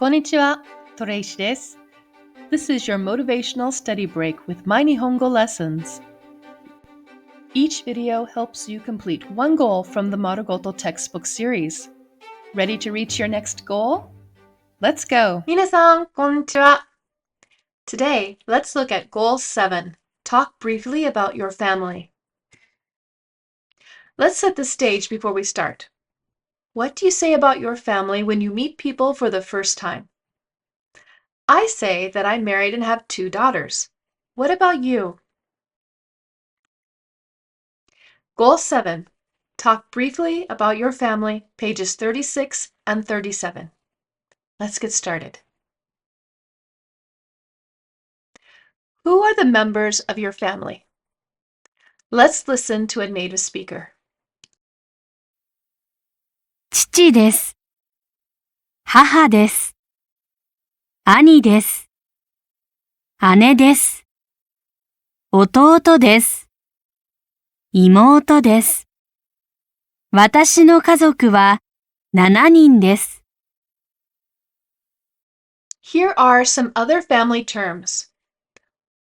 こんにちは、トレイシです。This is your motivational study break with my Nihongo lessons. Each video helps you complete one goal from the Marugoto textbook series. Ready to reach your next goal? Let's go! 皆さん、こんにちは。Today, let's look at Goal 7. Talk briefly about your family. Let's set the stage before we start. What do you say about your family when you meet people for the first time? I say that I'm married and have 2 daughters. What about you? Goal 7. Talk briefly about your family, pages 36 and 37. Let's get started. Who are the members of your family? Let's listen to a native speaker. 父です。母です。兄です。姉です。弟です。妹です。私の家族は7人です。Here are some other family terms.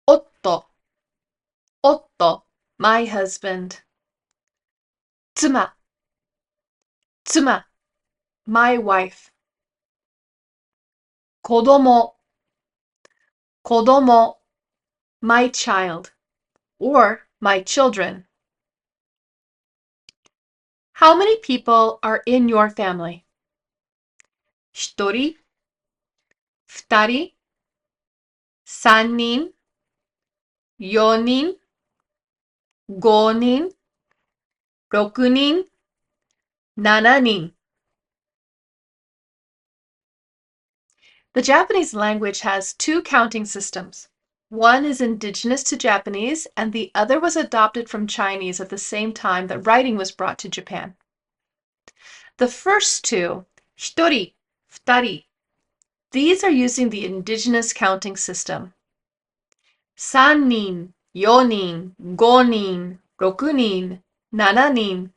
Otto, my husband. 妻, my wife. 子供, my child, or my children. How many people are in your family? 1人、2人、3人、4人、5人、6人、7人. The Japanese language has 2 counting systems. One is indigenous to Japanese, and the other was adopted from Chinese at the same time that writing was brought to Japan. The first 2, 1人、2人, these are using the indigenous counting system. 3人、4人、5人、6人、7人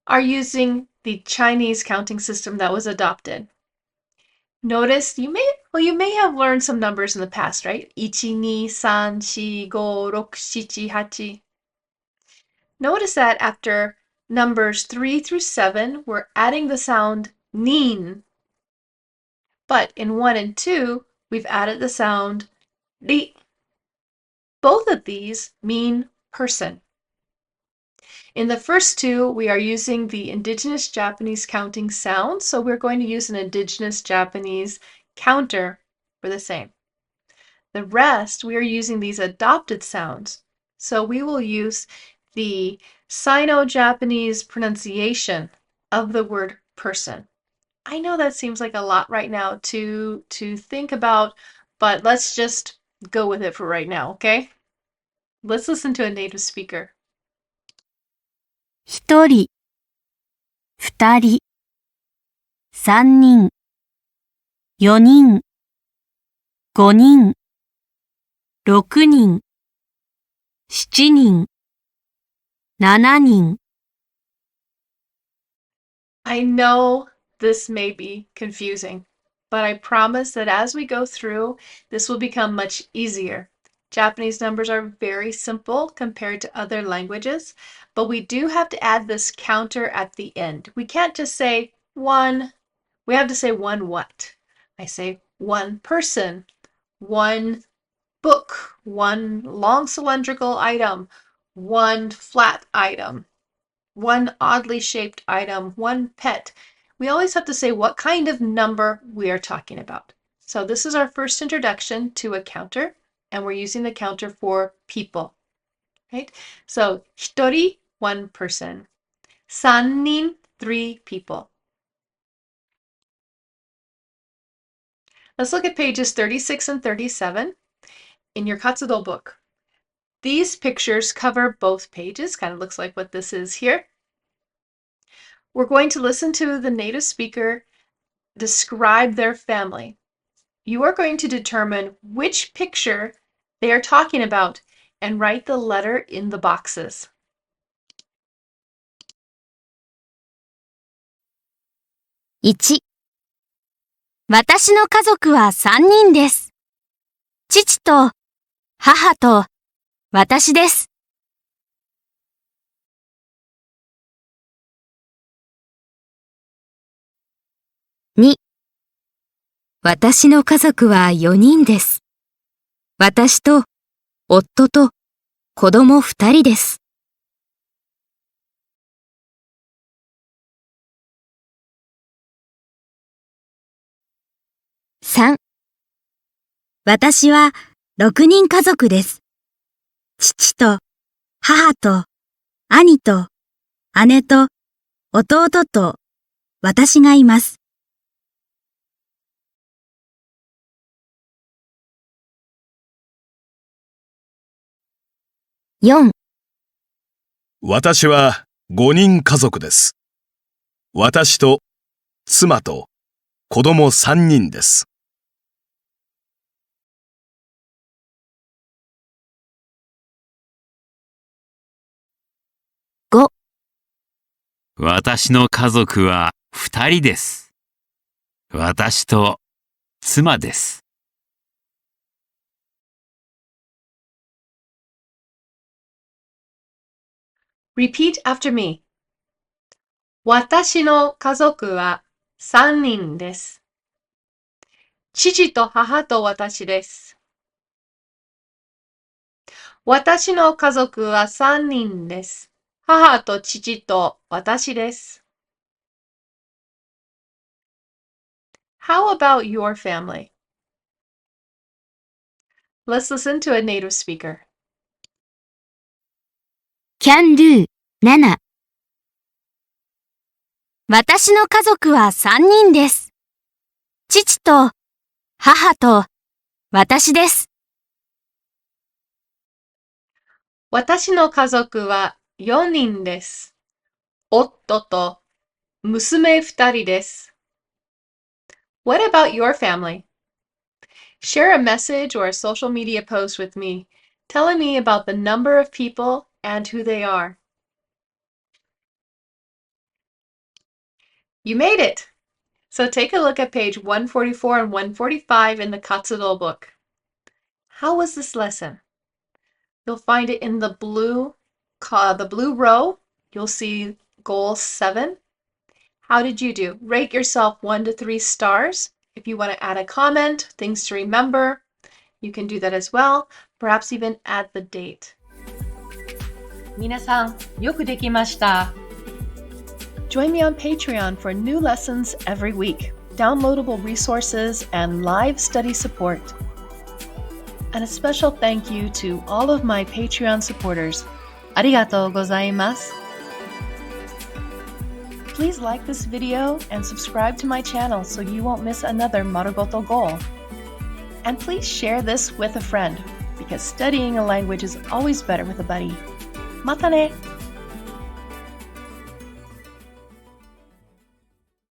are using the Chinese counting system that was adopted. Notice you may have learned some numbers in the past, right? 1, 2, 3, 4, 5, 6, 7, 8. Notice that after numbers 3 through 7, we're adding the sound nin. But in 1 and 2, we've added the sound ri. Both of these mean person. In the first 2, we are using the indigenous Japanese counting sound, so we're going to use an indigenous Japanese counter for the same. The rest, we are using these adopted sounds, so we will use the Sino-Japanese pronunciation of the word person. I know that seems like a lot right now to think about, but let's just go with it for right now, okay? Let's listen to a native speaker. 1人、2人、3人、4人、5人、6人、7人、7人。 I know this may be confusing, but I promise that as we go through, this will become much easier. Japanese numbers are very simple compared to other languages, but we do have to add this counter at the end. We can't just say one, we have to say one what? I say one person, one book, one long cylindrical item, one flat item, one oddly shaped item, one pet. We always have to say what kind of number we are talking about. So this is our first introduction to a counter, and we're using the counter for people, right? So 1人, one person. 3人, 3 people. Let's look at pages 36 and 37 in your Katsudo book. These pictures cover both pages, kind of looks like what this is here. We're going to listen to the native speaker describe their family. You are going to determine which picture they are talking about and write the letter in the boxes. 1、私の家族は3人です。父と母と私です。2、私の家族は4人です。私と夫と子供2人です。3、私は6人家族です。父と母と兄と姉と弟と私がいます。4、私は5人家族です。私と妻と子供3人です。5、私の家族は2人です。私と妻です。Repeat after me. 私の家族は3人です。父と母と私です。私の家族は3人です。母と父と私です。How about your family? Let's listen to a native speaker. can do 7。私の家族は3人です。父と母と私です。私の家族は4人です。夫と娘2人です。What about your family? Share a message or a social media post with me, telling me about the number of people and who they are. You made it! So take a look at page 144 and 145 in the Katsudo book. How was this lesson? You'll find it in the blue row. You'll see goal 7. How did you do? Rate yourself 1 to 3 stars. If you want to add a comment, things to remember, you can do that as well. Perhaps even add the date. 皆さん、よくできました。Join me on Patreon for new lessons every week, downloadable resources, and live study support. And a special thank you to all of my Patreon supporters. ありがとうございます。Please like this video and subscribe to my channel so you won't miss another Marugoto Goal. And please share this with a friend, because studying a language is always better with a buddy. またね!